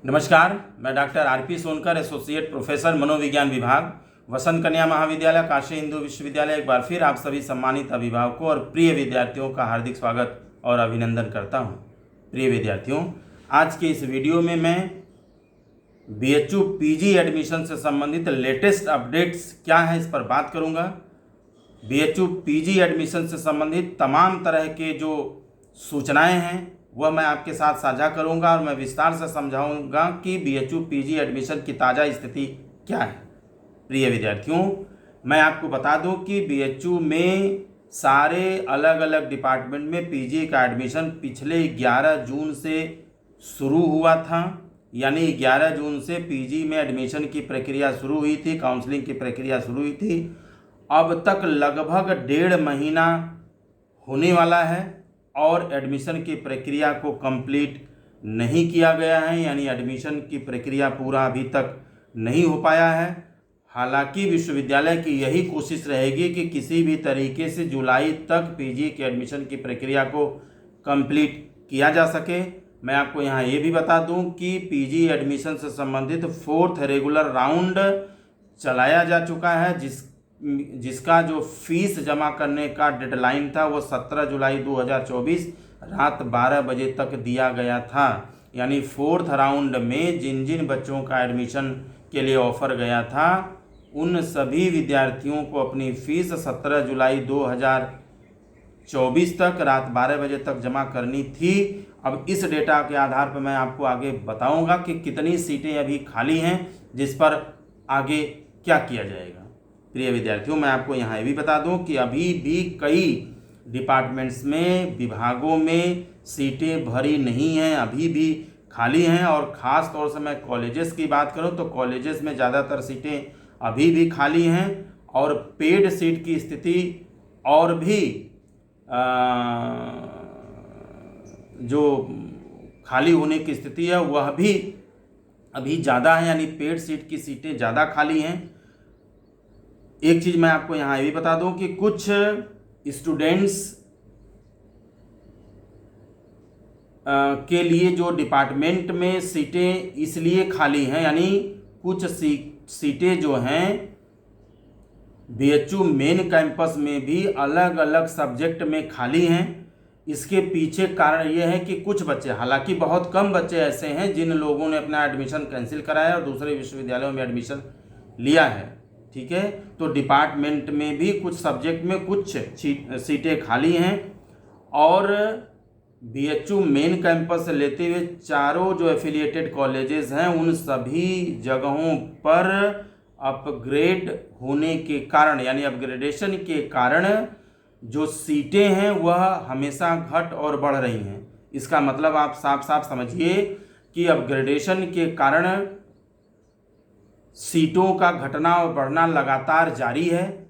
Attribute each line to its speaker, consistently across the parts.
Speaker 1: नमस्कार, मैं doctor RP Sonkar, associate professor मनोविज्ञान विभाग, वसंत कन्या महाविद्यालय, काशी हिंदू विश्वविद्यालय। एक बार फिर आप सभी सम्मानित अभिभावकों और प्रिय विद्यार्थियों का हार्दिक स्वागत और अभिनंदन करता हूं। प्रिय विद्यार्थियों, आज के इस वीडियो में मैं बीएचयू पीजी एडमिशन से संबंधित लेटेस्ट अपडेट्स क्या है इस पर बात करूंगा। बीएचयू पीजी एडमिशन से संबंधित तमाम तरह के जो सूचनाएं हैं वह मैं आपके साथ साझा करूंगा और मैं विस्तार से समझाऊंगा कि बीएचयू पीजी एडमिशन की ताज़ा स्थिति क्या है। प्रिय विद्यार्थियों, मैं आपको बता दूं कि बीएचयू में सारे अलग अलग डिपार्टमेंट में पीजी का एडमिशन पिछले 11 जून से शुरू हुआ था। यानी 11 जून से पीजी में एडमिशन की प्रक्रिया शुरू हुई थी, काउंसलिंग की प्रक्रिया शुरू हुई थी। अब तक लगभग 1.5 महीना होने वाला है और एडमिशन की प्रक्रिया को कंप्लीट नहीं किया गया है, यानी एडमिशन की प्रक्रिया पूरा अभी तक नहीं हो पाया है। हालांकि विश्वविद्यालय की यही कोशिश रहेगी कि किसी भी तरीके से जुलाई तक पीजी के एडमिशन की प्रक्रिया को कंप्लीट किया जा सके। मैं आपको यहाँ ये भी बता दूँ कि पीजी एडमिशन से संबंधित 4th रेगुलर राउंड चलाया जा चुका है, जिसका जो फीस जमा करने का डेडलाइन था वो 17 जुलाई 2024 रात 12 बजे तक दिया गया था। यानी 4th राउंड में जिन जिन बच्चों का एडमिशन के लिए ऑफर गया था उन सभी विद्यार्थियों को अपनी फीस 17 जुलाई 2024 तक रात 12 बजे तक जमा करनी थी। अब इस डेटा के आधार पर मैं आपको आगे बताऊंगा कि कितनी सीटें अभी खाली हैं, जिस पर आगे क्या किया जाएगा। प्रिय विद्यार्थियों, मैं आपको यहाँ ये भी बता दूं कि अभी भी कई डिपार्टमेंट्स में, विभागों में सीटें भरी नहीं हैं, अभी भी खाली हैं। और ख़ास तौर से मैं कॉलेजेस की बात करूं तो कॉलेजेस में ज़्यादातर सीटें अभी भी खाली हैं और पेड सीट की स्थिति और भी जो खाली होने की स्थिति है वह भी अभी ज़्यादा है, यानी पेड सीट की सीटें ज़्यादा खाली हैं। एक चीज़ मैं आपको यहाँ ये भी बता दूं कि कुछ स्टूडेंट्स के लिए जो डिपार्टमेंट में सीटें इसलिए खाली हैं, यानी कुछ सीटें जो हैं बीएचयू मेन कैंपस में भी अलग अलग सब्जेक्ट में खाली हैं। इसके पीछे कारण ये है कि कुछ बच्चे, हालांकि बहुत कम बच्चे ऐसे हैं जिन लोगों ने अपना एडमिशन कैंसिल कराया और दूसरे विश्वविद्यालयों में एडमिशन लिया है। ठीक है, तो डिपार्टमेंट में भी कुछ सब्जेक्ट में कुछ सीटें खाली हैं और बीएचयू मेन कैंपस से लेते हुए चारों जो एफिलिएटेड कॉलेजेस हैं उन सभी जगहों पर अपग्रेड होने के कारण, यानी अपग्रेडेशन के कारण जो सीटें हैं वह हमेशा घट और बढ़ रही हैं। इसका मतलब आप साफ साफ समझिए कि अपग्रेडेशन के कारण सीटों का घटना और बढ़ना लगातार जारी है।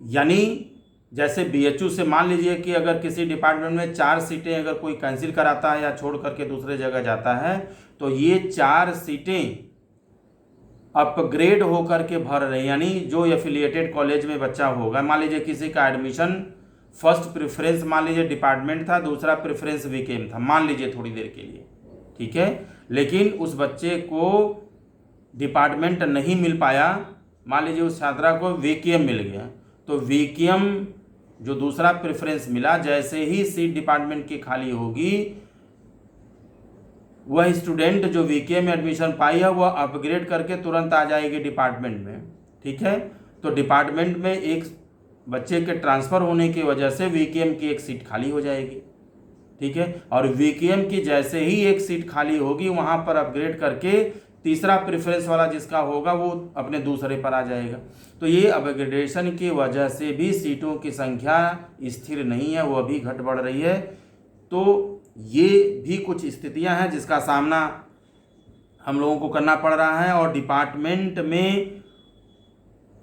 Speaker 1: यानी जैसे बीएचयू से मान लीजिए कि अगर किसी डिपार्टमेंट में 4 सीटें अगर कोई कैंसिल कराता है या छोड़ करके दूसरे जगह जाता है तो ये 4 सीटें अपग्रेड होकर के भर रही, यानी जो एफिलिएटेड कॉलेज में बच्चा होगा, मान लीजिए किसी का एडमिशन फर्स्ट प्रेफरेंस मान लीजिए डिपार्टमेंट था, दूसरा प्रेफरेंस वीकेएम था, मान लीजिए थोड़ी देर के लिए, ठीक है, लेकिन उस बच्चे को डिपार्टमेंट नहीं मिल पाया, मान लीजिए उस छात्रा को वीकेएम मिल गया, तो वीकेएम जो दूसरा प्रेफरेंस मिला, जैसे ही सीट डिपार्टमेंट की खाली होगी वह स्टूडेंट जो वीकेएम में एडमिशन पाई है वह अपग्रेड करके तुरंत आ जाएगी डिपार्टमेंट में। ठीक है, तो डिपार्टमेंट में एक बच्चे के ट्रांसफ़र होने की वजह से वीकेएम की एक सीट खाली हो जाएगी। ठीक है, और वीकेएम की जैसे ही एक सीट खाली होगी वहाँ पर अपग्रेड करके तीसरा प्रेफरेंस वाला जिसका होगा वो अपने दूसरे पर आ जाएगा। तो ये अपग्रेडेशन की वजह से भी सीटों की संख्या स्थिर नहीं है, वह भी घट बढ़ रही है। तो ये भी कुछ स्थितियां हैं जिसका सामना हम लोगों को करना पड़ रहा है। और डिपार्टमेंट में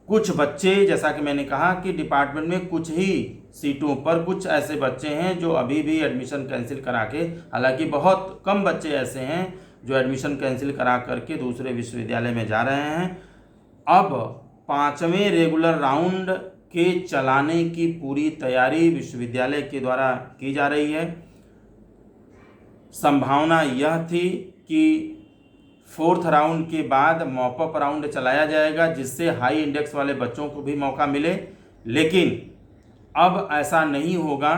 Speaker 1: कुछ बच्चे, जैसा कि मैंने कहा कि डिपार्टमेंट में कुछ ही सीटों पर कुछ ऐसे बच्चे हैं जो अभी भी एडमिशन कैंसिल करा के, हालांकि बहुत कम बच्चे ऐसे हैं जो एडमिशन कैंसिल करा करके दूसरे विश्वविद्यालय में जा रहे हैं। अब 5वें रेगुलर राउंड के चलाने की पूरी तैयारी विश्वविद्यालय के द्वारा की जा रही है। संभावना यह थी कि 4th राउंड के बाद मॉपअप राउंड चलाया जाएगा, जिससे हाई इंडेक्स वाले बच्चों को भी मौका मिले। लेकिन अब ऐसा नहीं होगा।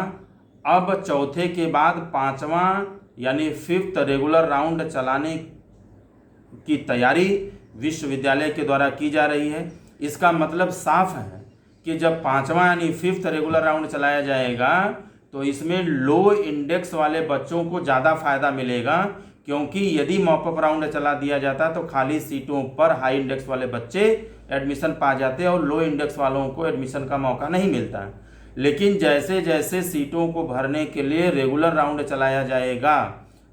Speaker 1: अब चौथे के बाद 5वां यानी 5th रेगुलर राउंड चलाने की तैयारी विश्वविद्यालय के द्वारा की जा रही है। इसका मतलब साफ है कि जब 5वां यानी 5th रेगुलर राउंड चलाया जाएगा तो इसमें लो इंडेक्स वाले बच्चों को ज़्यादा फायदा मिलेगा, क्योंकि यदि मॉपअप राउंड चला दिया जाता तो खाली सीटों पर हाई इंडेक्स वाले बच्चे एडमिशन पा जाते और लो इंडेक्स वालों को एडमिशन का मौका नहीं मिलता। लेकिन जैसे जैसे सीटों को भरने के लिए रेगुलर राउंड चलाया जाएगा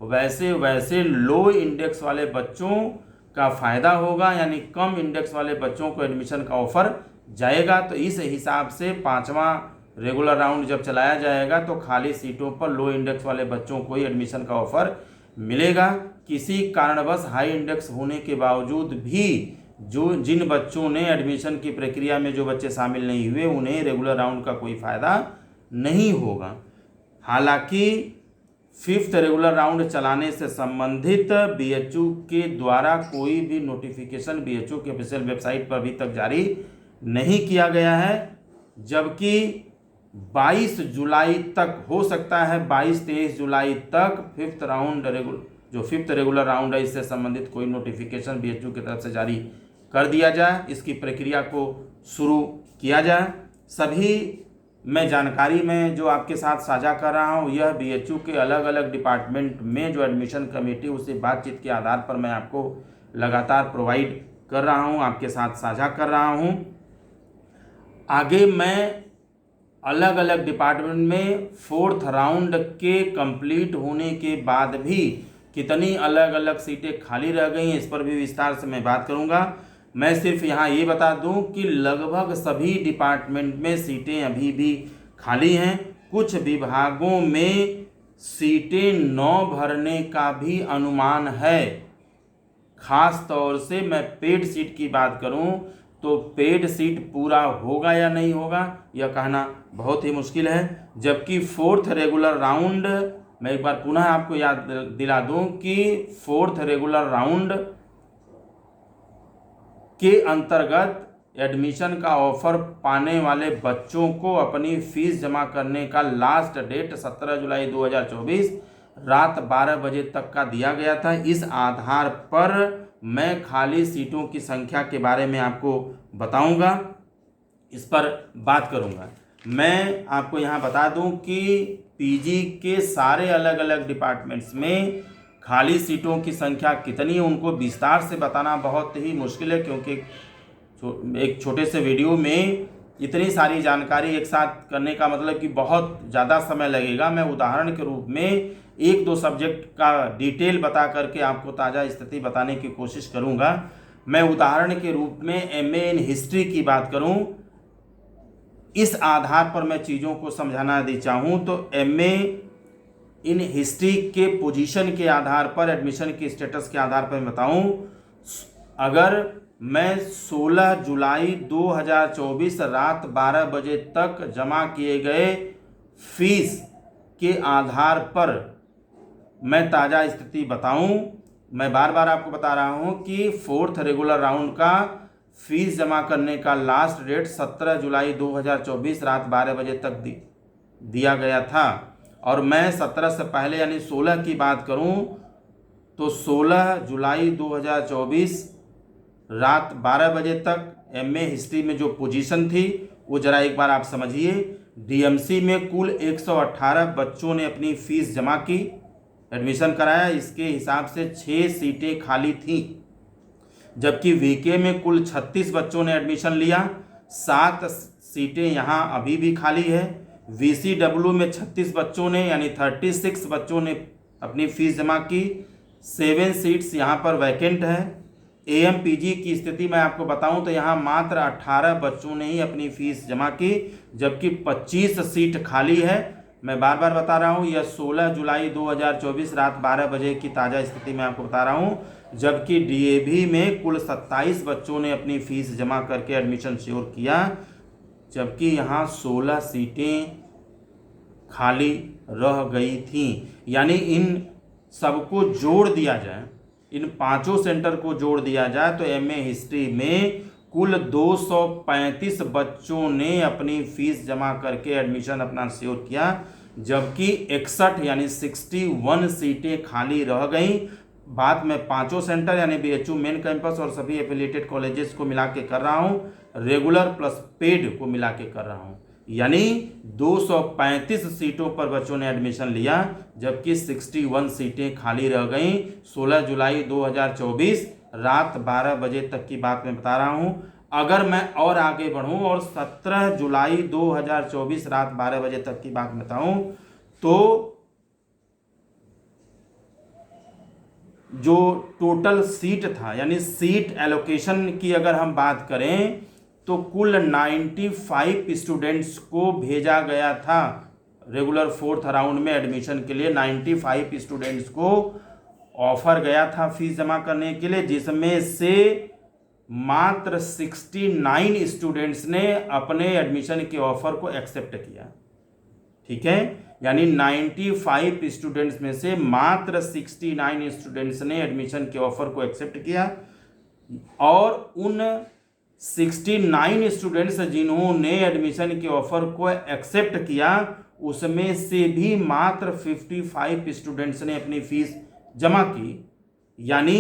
Speaker 1: वैसे वैसे लो इंडेक्स वाले बच्चों का फ़ायदा होगा, यानी कम इंडेक्स वाले बच्चों को एडमिशन का ऑफ़र जाएगा। तो इस हिसाब से 5वां रेगुलर राउंड जब चलाया जाएगा तो खाली सीटों पर लो इंडेक्स वाले बच्चों को ही एडमिशन का ऑफ़र मिलेगा। किसी कारणवश हाई इंडेक्स होने के बावजूद भी जिन बच्चों ने एडमिशन की प्रक्रिया में जो बच्चे शामिल नहीं हुए उन्हें रेगुलर राउंड का कोई फ़ायदा नहीं होगा। हालांकि 5th रेगुलर राउंड चलाने से संबंधित बीएचयू के द्वारा कोई भी नोटिफिकेशन बीएचयू के ऑफिशियल वेबसाइट पर अभी तक जारी नहीं किया गया है, जबकि 22 जुलाई तक हो सकता है, 22-23 जुलाई तक 5th राउंड जो 5th रेगुलर राउंड है इससे संबंधित कोई नोटिफिकेशन बीएचयू की तरफ से जारी कर दिया जाए, इसकी प्रक्रिया को शुरू किया जाए। सभी मैं जानकारी में जो आपके साथ साझा कर रहा हूँ यह बीएचयू के अलग अलग डिपार्टमेंट में जो एडमिशन कमेटी उससे बातचीत के आधार पर मैं आपको लगातार प्रोवाइड कर रहा हूँ, आपके साथ साझा कर रहा हूँ। आगे मैं अलग अलग डिपार्टमेंट में 4th राउंड के कंप्लीट होने के बाद भी कितनी अलग अलग सीटें खाली रह गई हैं इस पर भी विस्तार से मैं बात करूंगा। मैं सिर्फ यहाँ ये बता दूं कि लगभग सभी डिपार्टमेंट में सीटें अभी भी खाली हैं। कुछ विभागों में सीटें न भरने का भी अनुमान है। खास तौर से मैं पेड सीट की बात करूं तो पेड सीट पूरा होगा या नहीं होगा यह कहना बहुत ही मुश्किल है। जबकि 4th रेगुलर राउंड, मैं एक बार पुनः आपको याद दिला दूं कि 4th रेगुलर राउंड के अंतर्गत एडमिशन का ऑफर पाने वाले बच्चों को अपनी फीस जमा करने का लास्ट डेट 17 जुलाई 2024 रात 12 बजे तक का दिया गया था। इस आधार पर मैं खाली सीटों की संख्या के बारे में आपको बताऊंगा, इस पर बात करूंगा। मैं आपको यहाँ बता दूं कि पीजी के सारे अलग अलग डिपार्टमेंट्स में खाली सीटों की संख्या कितनी है उनको विस्तार से बताना बहुत ही मुश्किल है, क्योंकि एक छोटे से वीडियो में इतनी सारी जानकारी एक साथ करने का मतलब कि बहुत ज़्यादा समय लगेगा। मैं उदाहरण के रूप में 1-2 सब्जेक्ट का डिटेल बता करके आपको ताज़ा स्थिति बताने की कोशिश करूंगा। मैं उदाहरण के रूप में एमए इन हिस्ट्री की बात करूं, इस आधार पर मैं चीज़ों को समझाना यदि चाहूँ तो एमए इन हिस्ट्री के पोजीशन के आधार पर, एडमिशन के स्टेटस के आधार पर बताऊं, अगर मैं 16 जुलाई 2024 रात 12 बजे तक जमा किए गए फीस के आधार पर मैं ताज़ा स्थिति बताऊं, मैं बार बार आपको बता रहा हूं कि 4th रेगुलर राउंड का फीस जमा करने का लास्ट डेट 17 जुलाई 2024 रात 12 बजे तक दिया गया था। और मैं 17 से पहले यानी 16 की बात करूं तो 16 जुलाई 2024 रात 12 बजे तक एमए हिस्ट्री में जो पोजीशन थी वो ज़रा एक बार आप समझिए। डीएमसी में कुल 118 बच्चों ने अपनी फ़ीस जमा की, एडमिशन कराया, इसके हिसाब से 6 सीटें खाली थीं। जबकि वीके में कुल 36 बच्चों ने एडमिशन लिया, 7 सीटें यहाँ अभी भी खाली है। वीसीडब्ल्यू में 36 बच्चों ने यानी 36 बच्चों ने अपनी फ़ीस जमा की, 7 सीट्स यहाँ पर वैकेंट है। एएमपीजी की स्थिति मैं आपको बताऊं तो यहाँ मात्र 18 बच्चों ने ही अपनी फ़ीस जमा की, जबकि 25 सीट खाली है। मैं बार बार बता रहा हूँ यह 16 जुलाई 2024 रात 12 बजे की ताज़ा स्थिति मैं आपको बता रहा हूँ। जबकि डीएवी में कुल 27 बच्चों ने अपनी फ़ीस जमा करके एडमिशन श्योर किया, जबकि यहाँ 16 सीटें खाली रह गई थीं। यानी इन सबको जोड़ दिया जाए इन 5 सेंटर को जोड़ दिया जाए तो एमए हिस्ट्री में कुल 235 बच्चों ने अपनी फीस जमा करके एडमिशन अपना सिक्योर किया, जबकि 61 यानी 61 सीटें खाली रह गई। बात मैं 5 सेंटर यानी बीएचयू मेन कैंपस और सभी एफिलिएटेड कॉलेजेस को मिला के कर रहा हूँ, रेगुलर प्लस पेड को मिला के कर रहा हूँ, यानी 235 सीटों पर बच्चों ने एडमिशन लिया, जबकि 61 सीटें खाली रह गईं। 16 जुलाई 2024 रात 12 बजे तक की बात मैं बता रहा हूँ। अगर मैं और आगे बढ़ूँ और 17 जुलाई 2024 रात 12 बजे तक की बात बताऊँ तो जो टोटल सीट था यानी सीट एलोकेशन की अगर हम बात करें तो कुल 95 स्टूडेंट्स को भेजा गया था रेगुलर 4th राउंड में एडमिशन के लिए। 95 स्टूडेंट्स को ऑफर गया था फीस जमा करने के लिए, जिसमें से मात्र 69 स्टूडेंट्स ने अपने एडमिशन के ऑफर को एक्सेप्ट किया। ठीक है, यानी 95 स्टूडेंट्स में से मात्र 69 स्टूडेंट्स ने एडमिशन के ऑफर को एक्सेप्ट किया, और उन 69 स्टूडेंट्स जिन्होंने एडमिशन के ऑफर को एक्सेप्ट किया उसमें से भी मात्र 55 स्टूडेंट्स ने अपनी फीस जमा की, यानी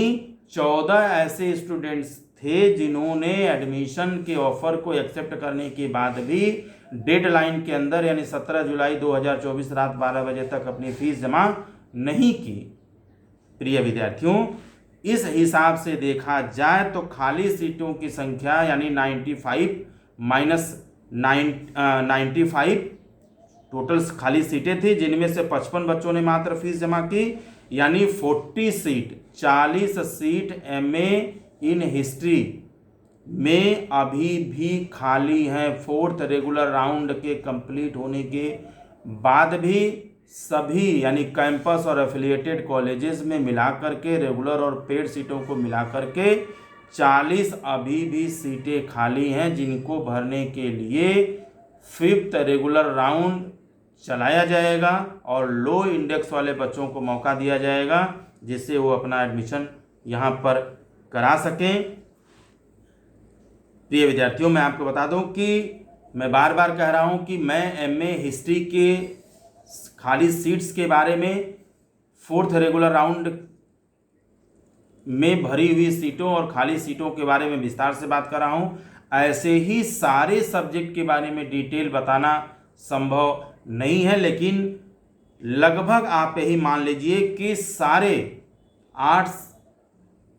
Speaker 1: 14 ऐसे स्टूडेंट्स थे जिन्होंने एडमिशन के ऑफर को एक्सेप्ट करने के बाद भी डेडलाइन के अंदर यानी 17 जुलाई 2024 रात 12 बजे तक अपनी फीस जमा नहीं की। प्रिय विद्यार्थियों, इस हिसाब से देखा जाए तो खाली सीटों की संख्या यानी 95 माइनस 95 टोटल खाली सीटें थी, जिनमें से 55 बच्चों ने मात्र फीस जमा की, यानी 40 सीट एमए इन हिस्ट्री में अभी भी खाली हैं। 4th रेगुलर राउंड के कंप्लीट होने के बाद भी सभी यानी कैंपस और एफिलिएटेड कॉलेजेस में मिलाकर के रेगुलर और पेड सीटों को मिलाकर के 40 अभी भी सीटें खाली हैं, जिनको भरने के लिए 5th रेगुलर राउंड चलाया जाएगा और लो इंडेक्स वाले बच्चों को मौका दिया जाएगा, जिससे वो अपना एडमिशन यहाँ पर करा सकें। प्रिय विद्यार्थियों, मैं आपको बता दूं कि मैं बार बार कह रहा हूं कि मैं एमए हिस्ट्री के खाली सीट्स के बारे में 4th रेगुलर राउंड में भरी हुई सीटों और खाली सीटों के बारे में विस्तार से बात कर रहा हूं। ऐसे ही सारे सब्जेक्ट के बारे में डिटेल बताना संभव नहीं है, लेकिन लगभग आप यही मान लीजिए कि सारे आर्ट्स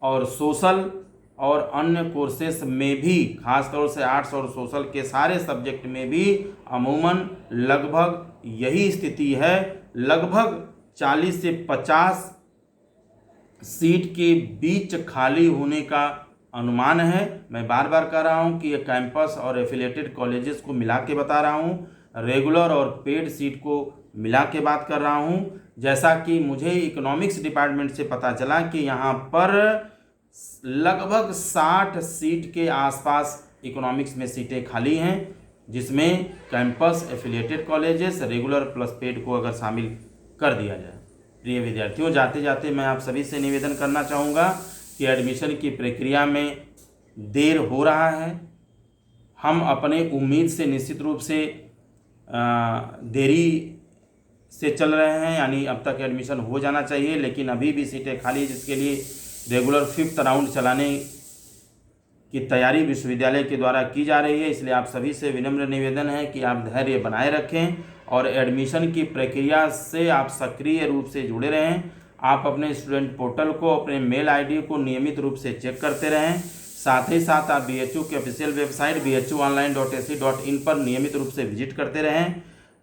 Speaker 1: और सोशल और अन्य कोर्सेस में भी, खासतौर से आर्ट्स और सोशल के सारे सब्जेक्ट में भी अमूमन लगभग यही स्थिति है। लगभग 40 से 50 सीट के बीच खाली होने का अनुमान है। मैं बार बार कह रहा हूं कि ये कैंपस और एफिलिएटेड कॉलेजेस को मिला के बता रहा हूं, रेगुलर और पेड सीट को मिला के बात कर रहा हूं। जैसा कि मुझे इकोनॉमिक्स डिपार्टमेंट से पता चला कि यहाँ पर लगभग 60 सीट के आसपास इकोनॉमिक्स में सीटें खाली हैं, जिसमें campus, affiliated colleges, regular plus paid को अगर शामिल कर दिया जाए। प्रिय विद्यार्थियों, जाते जाते मैं आप सभी से निवेदन करना चाहूँगा कि एडमिशन की प्रक्रिया में देर हो रहा है। हम अपने उम्मीद से निश्चित रूप से देरी से चल रहे हैं, यानी अब तक एडमिशन हो जाना चाहिए, लेकिन अभी भी सीटें खाली है, जिसके लिए रेगुलर 5th राउंड चलाने की तैयारी विश्वविद्यालय के द्वारा की जा रही है। इसलिए आप सभी से विनम्र निवेदन है कि आप धैर्य बनाए रखें और एडमिशन की प्रक्रिया से आप सक्रिय रूप से जुड़े रहें। आप अपने स्टूडेंट पोर्टल को, अपने मेल आईडी को नियमित रूप से चेक करते रहें। साथ ही साथ आप बीएचयू की ऑफिशियल वेबसाइट bhuonline.ac.in पर नियमित रूप से विजिट करते रहें।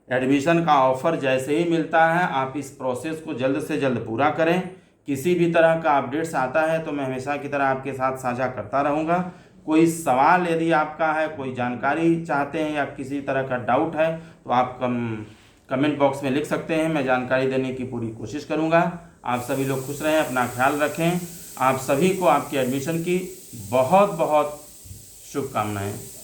Speaker 1: एडमिशन का ऑफर जैसे ही मिलता है आप इस प्रोसेस को जल्द से जल्द पूरा करें। किसी भी तरह का अपडेट्स आता है तो मैं हमेशा की तरह आपके साथ साझा करता रहूँगा। कोई सवाल यदि आपका है, कोई जानकारी चाहते हैं या किसी तरह का डाउट है तो आप कमेंट बॉक्स में लिख सकते हैं। मैं जानकारी देने की पूरी कोशिश करूँगा। आप सभी लोग खुश रहें, अपना ख्याल रखें। आप सभी को आपके एडमिशन की बहुत बहुत शुभकामनाएं।